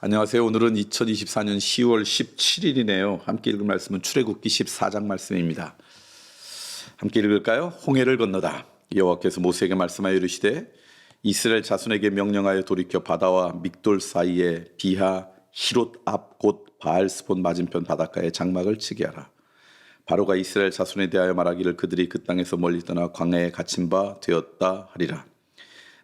안녕하세요. 오늘은 2024년 10월 17일이네요. 함께 읽을 말씀은 출애굽기 14장 말씀입니다. 함께 읽을까요? 홍해를 건너다. 여호와께서 모세에게 말씀하여 이르시되 이스라엘 자손에게 명령하여 돌이켜 바다와 믹돌 사이에 비하 히롯 앞 곧 바알스폰 맞은편 바닷가에 장막을 치게 하라. 바로가 이스라엘 자손에 대하여 말하기를 그들이 그 땅에서 멀리 떠나 광야에 갇힌 바 되었다 하리라.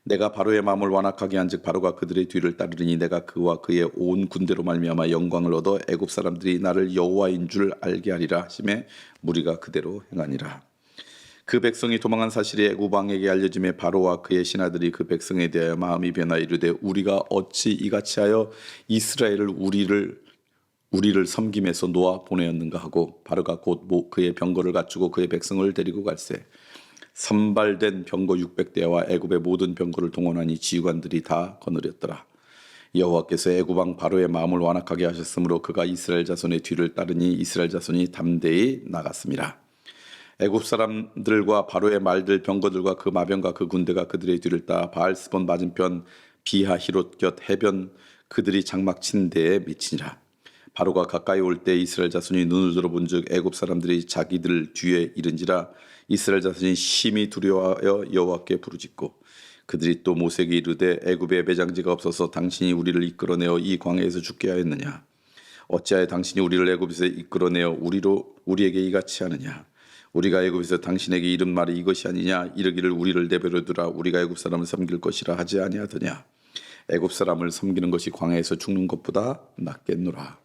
내가 바로의 마음을 완악하게 한즉 바로가 그들의 뒤를 따르리니 내가 그와 그의 온 군대로 말미암아 영광을 얻어 애굽 사람들이 나를 여호와인 줄 알게 하리라 하심에 무리가 그대로 행하니라. 그 백성이 도망한 사실이 애굽 왕에게 알려짐에 바로와 그의 신하들이 그 백성에 대하여 마음이 변하여 이르되 우리가 어찌 이같이 하여 이스라엘을 우리를 섬김에서 놓아 보내었는가 하고 바로가 곧 그의 병거를 갖추고 그의 백성을 데리고 갈새 선발된 병거 600대와 애굽의 모든 병거를 동원하니 지휘관들이 다 거느렸더라. 여호와께서 애굽 왕 바로의 마음을 완악하게 하셨으므로 그가 이스라엘 자손의 뒤를 따르니 이스라엘 자손이 담대히 나갔습니다. 애굽 사람들과 바로의 말들 병거들과 그 마병과 그 군대가 그들의 뒤를 따 바알스본 맞은편 비하 히롯 곁 해변 그들이 장막 친 데에 미치니라. 바로가 가까이 올 때 이스라엘 자손이 눈을 들어본즉 애굽 사람들이 자기들 뒤에 이른지라. 이스라엘 자손이 심히 두려워하여 여호와께 부르짖고 그들이 또 모세에게 이르되 애굽에 매장지가 없어서 당신이 우리를 이끌어내어 이 광야에서 죽게 하였느냐. 어찌하여 당신이 우리를 애굽에서 이끌어내어 우리에게 이같이 하느냐. 우리가 애굽에서 당신에게 이른 말이 이것이 아니냐. 이르기를 우리를 내버려 두라. 우리가 애굽 사람을 섬길 것이라 하지 아니하더냐. 애굽 사람을 섬기는 것이 광야에서 죽는 것보다 낫겠노라.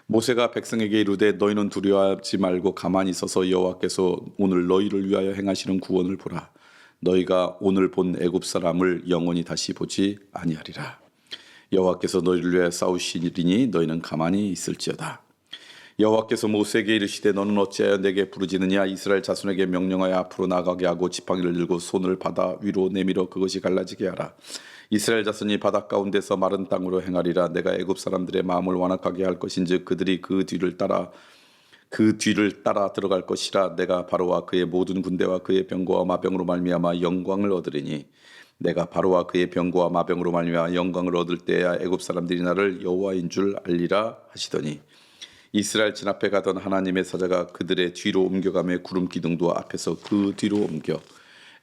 모세가 백성에게 이르되 너희는 두려워하지 말고 가만히 서서 여호와께서 오늘 너희를 위하여 행하시는 구원을 보라. 너희가 오늘 본 애굽 사람을 영원히 다시 보지 아니하리라. 여호와께서 너희를 위하여 싸우시리니 너희는 가만히 있을지어다. 여호와께서 모세에게 이르시되 너는 어찌하여 내게 부르짖느냐. 이스라엘 자손에게 명령하여 앞으로 나가게 하고 지팡이를 들고 손을 바다 위로 내밀어 그것이 갈라지게 하라. 이스라엘 자손이 바다 가운데서 마른 땅으로 행하리라. 내가 애굽 사람들의 마음을 완악하게 할 것인즉 그들이 그 뒤를 따라 들어갈 것이라. 내가 바로와 그의 모든 군대와 그의 병거와 마병으로 말미암아 영광을 얻으리니 내가 바로와 그의 병거와 마병으로 말미암아 영광을 얻을 때야 애굽 사람들이 나를 여호와인 줄 알리라 하시더니 이스라엘 진 앞에 가던 하나님의 사자가 그들의 뒤로 옮겨가며 구름 기둥도 앞에서 그 뒤로 옮겨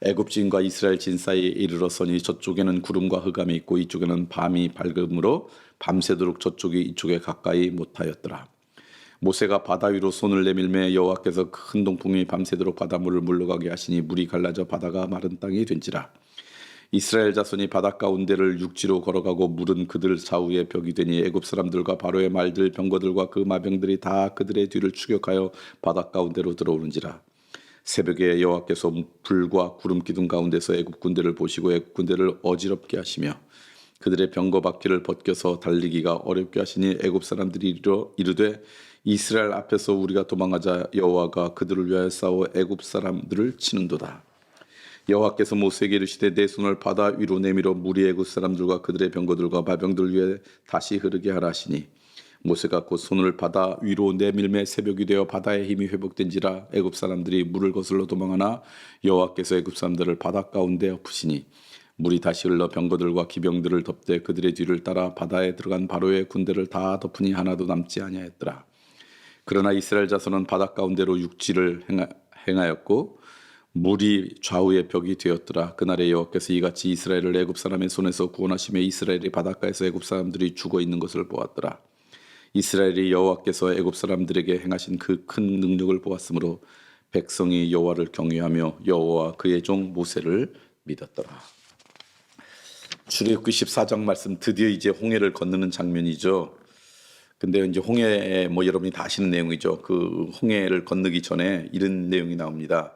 애굽진과 이스라엘 진 사이에 이르러서니 저쪽에는 구름과 흑암이 있고 이쪽에는 밤이 밝음으로 밤새도록 저쪽이 이쪽에 가까이 못하였더라. 모세가 바다 위로 손을 내밀매 여호와께서 큰 동풍이 밤새도록 바닷물을 물러가게 하시니 물이 갈라져 바다가 마른 땅이 된지라. 이스라엘 자손이 바다 가운데를 육지로 걸어가고 물은 그들 좌우에 벽이 되니 애굽 사람들과 바로의 말들 병거들과 그 마병들이 다 그들의 뒤를 추격하여 바다 가운데로 들어오는지라. 새벽에 여호와께서 불과 구름 기둥 가운데서 애굽 군대를 보시고 애굽 군대를 어지럽게 하시며 그들의 병거 바퀴를 벗겨서 달리기가 어렵게 하시니 애굽 사람들이 이르되 이스라엘 앞에서 우리가 도망하자. 여호와가 그들을 위하여 싸워 애굽 사람들을 치는도다. 여호와께서 모세에게 이르시되 내 손을 바다 위로 내밀어 물이 애굽 사람들과 그들의 병거들과 마병들 위에 다시 흐르게 하라 하시니 모세가 곧 손을 바다 위로 내밀매 새벽이 되어 바다의 힘이 회복된지라. 애굽 사람들이 물을 거슬러 도망하나 여호와께서 애굽 사람들을 바다 가운데 엎으시니 물이 다시 흘러 병거들과 기병들을 덮되 그들의 뒤를 따라 바다에 들어간 바로의 군대를 다 덮으니 하나도 남지 아니하였더라. 그러나 이스라엘 자손은 바다 가운데로 육지를 행하였고 물이 좌우의 벽이 되었더라. 그날에 여호와께서 이같이 이스라엘을 애굽 사람의 손에서 구원하시며 이스라엘이 바닷가에서 애굽 사람들이 죽어 있는 것을 보았더라. 이스라엘이 여호와께서 애굽 사람들에게 행하신 그 큰 능력을 보았으므로 백성이 여호와를 경외하며 여호와 그의 종 모세를 믿었더라. 출애굽기 14장 말씀 드디어 이제 홍해를 건너는 장면이죠. 근데 이제 홍해 여러분이 다 아시는 내용이죠. 그 홍해를 건너기 전에 이런 내용이 나옵니다.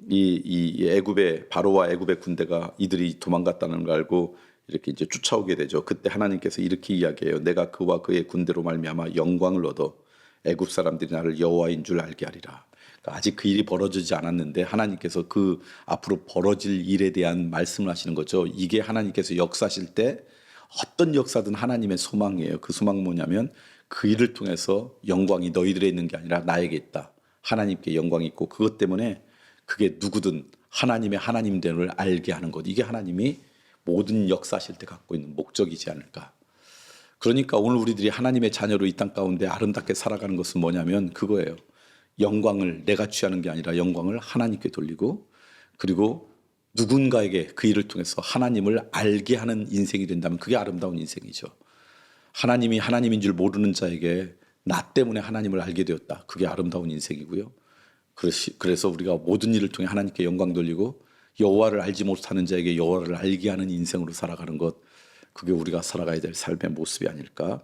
이 애굽의 바로와 애굽의 군대가 이들이 도망갔다는 걸 알고 이렇게 이제 쫓아오게 되죠. 그때 하나님께서 이렇게 이야기해요. 내가 그와 그의 군대로 말미암아 영광을 얻어 애굽 사람들이 나를 여호와인 줄 알게 하리라. 그러니까 아직 그 일이 벌어지지 않았는데 하나님께서 그 앞으로 벌어질 일에 대한 말씀을 하시는 거죠. 이게 하나님께서 역사하실 때 어떤 역사든 하나님의 소망이에요. 그 소망은 뭐냐면 그 일을 통해서 영광이 너희들에 있는 게 아니라 나에게 있다. 하나님께 영광이 있고 그것 때문에 그게 누구든 하나님의 하나님됨을 알게 하는 것. 이게 하나님이 모든 역사하실 때 갖고 있는 목적이지 않을까. 그러니까 오늘 우리들이 하나님의 자녀로 이 땅 가운데 아름답게 살아가는 것은 뭐냐면 그거예요. 영광을 내가 취하는 게 아니라 영광을 하나님께 돌리고, 그리고 누군가에게 그 일을 통해서 하나님을 알게 하는 인생이 된다면 그게 아름다운 인생이죠. 하나님이 하나님인 줄 모르는 자에게 나 때문에 하나님을 알게 되었다. 그게 아름다운 인생이고요. 그래서 우리가 모든 일을 통해 하나님께 영광 돌리고 여호와를 알지 못하는 자에게 여호와를 알게 하는 인생으로 살아가는 것, 그게 우리가 살아가야 될 삶의 모습이 아닐까.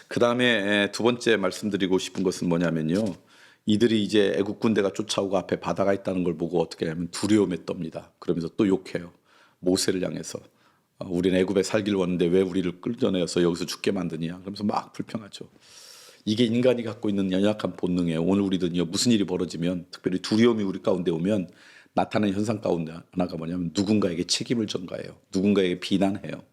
그 다음에 두 번째 말씀드리고 싶은 것은 뭐냐면요, 이들이 이제 애국 군대가 쫓아오고 앞에 바다가 있다는 걸 보고 어떻게 하냐면 두려움에 떱니다. 그러면서 또 욕해요. 모세를 향해서 우리는 애굽에 살길 원하는데 왜 우리를 끌어내어서 여기서 죽게 만드냐, 그러면서 막 불평하죠. 이게 인간이 갖고 있는 연약한 본능이에요. 오늘 우리들은요, 무슨 일이 벌어지면, 특별히 두려움이 우리 가운데 오면 나타나는 현상 가운데 하나가 뭐냐면 누군가에게 책임을 전가해요. 누군가에게 비난해요.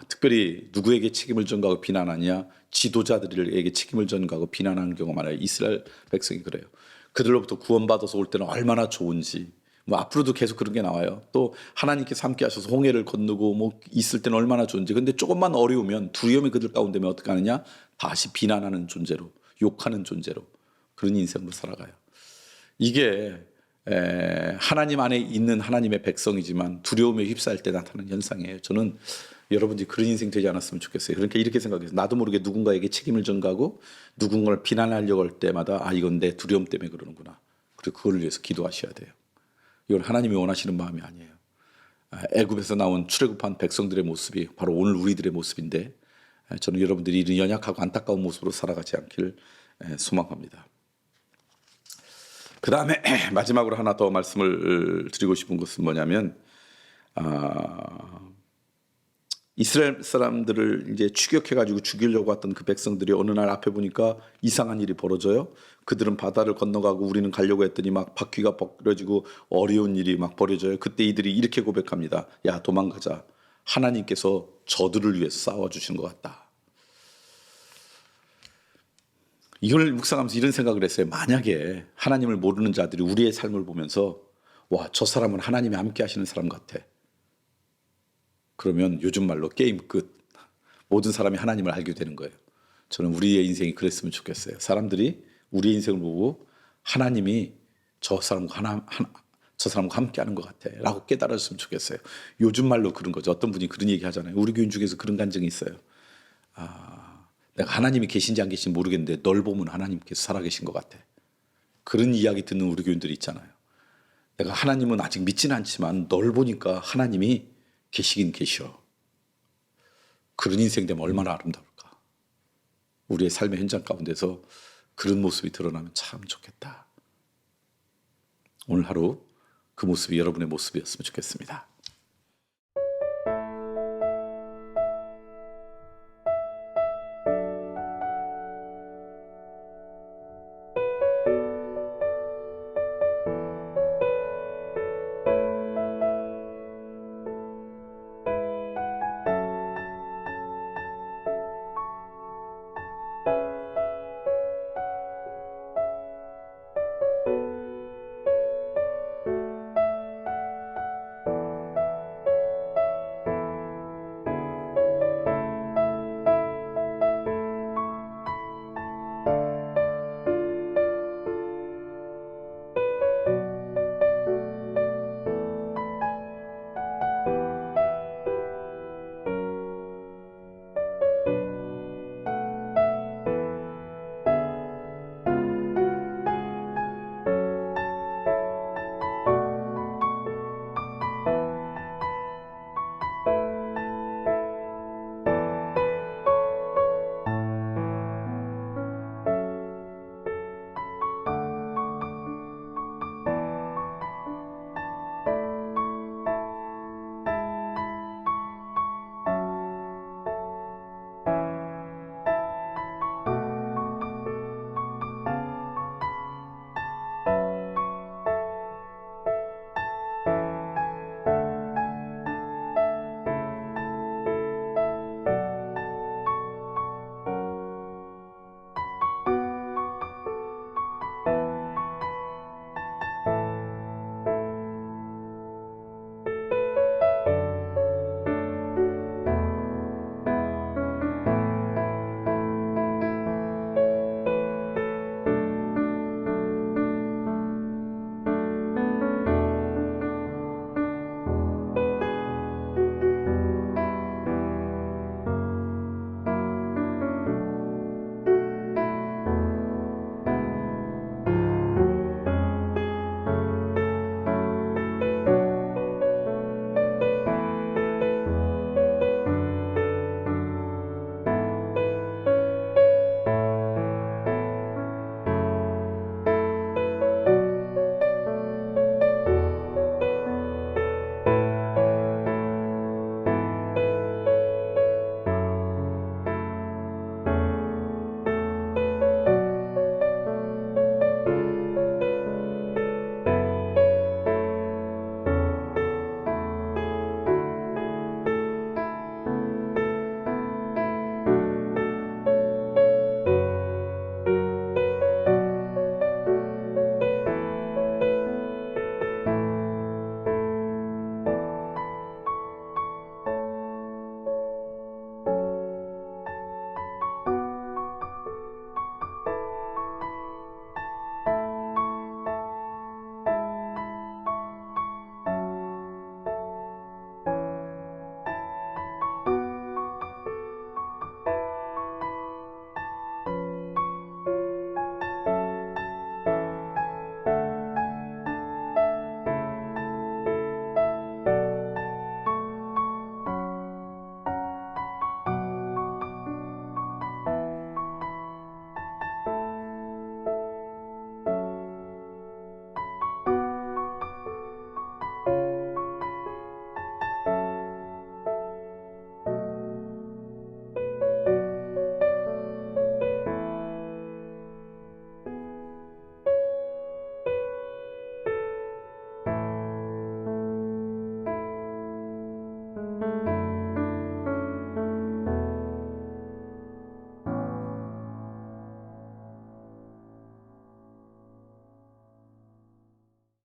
특별히 누구에게 책임을 전가하고 비난하냐? 지도자들에게 책임을 전가하고 비난하는 경우가 많아요. 이스라엘 백성이 그래요. 그들로부터 구원받아서 올 때는 얼마나 좋은지, 뭐 앞으로도 계속 그런 게 나와요. 또 하나님께서 함께 하셔서 홍해를 건너고 뭐 있을 때는 얼마나 좋은지. 근데 조금만 어려우면, 두려움이 그들 가운데면 어떻게 하느냐? 다시 비난하는 존재로, 욕하는 존재로, 그런 인생으로 살아가요. 이게 하나님 안에 있는 하나님의 백성이지만 두려움에 휩싸일 때 나타나는 현상이에요. 저는 여러분들이 그런 인생 되지 않았으면 좋겠어요. 그러니까 이렇게 생각해요. 나도 모르게 누군가에게 책임을 전가하고 누군가를 비난하려고 할 때마다 이건 내 두려움 때문에 그러는구나. 그리고 그걸 위해서 기도하셔야 돼요. 이건 하나님이 원하시는 마음이 아니에요. 애굽에서 나온 출애굽한 백성들의 모습이 바로 오늘 우리들의 모습인데, 저는 여러분들이 이런 연약하고 안타까운 모습으로 살아가지 않기를 소망합니다. 그 다음에 마지막으로 하나 더 말씀을 드리고 싶은 것은 뭐냐면, 이스라엘 사람들을 이제 추격해가지고 죽이려고 했던 그 백성들이 어느 날 앞에 보니까 이상한 일이 벌어져요. 그들은 바다를 건너가고 우리는 가려고 했더니 막 바퀴가 벗겨지고 어려운 일이 막 벌어져요. 그때 이들이 이렇게 고백합니다. 야, 도망가자. 하나님께서 저들을 위해서 싸워주시는 것 같다. 이걸 묵상하면서 이런 생각을 했어요. 만약에 하나님을 모르는 자들이 우리의 삶을 보면서 와, 저 사람은 하나님이 함께 하시는 사람 같아. 그러면 요즘 말로 게임 끝. 모든 사람이 하나님을 알게 되는 거예요. 저는 우리의 인생이 그랬으면 좋겠어요. 사람들이 우리의 인생을 보고 하나님이 저 사람과 함께 하는 것 같아 라고 깨달았으면 좋겠어요. 요즘 말로 그런 거죠. 어떤 분이 그런 얘기 하잖아요. 우리 교인 중에서 그런 간증이 있어요. 내가 하나님이 계신지 안 계신지 모르겠는데 널 보면 하나님께서 살아계신 것 같아. 그런 이야기 듣는 우리 교인들이 있잖아요. 내가 하나님은 아직 믿지는 않지만 널 보니까 하나님이 계시긴 계셔. 그런 인생 되면 얼마나 아름다울까. 우리의 삶의 현장 가운데서 그런 모습이 드러나면 참 좋겠다. 오늘 하루 그 모습이 여러분의 모습이었으면 좋겠습니다.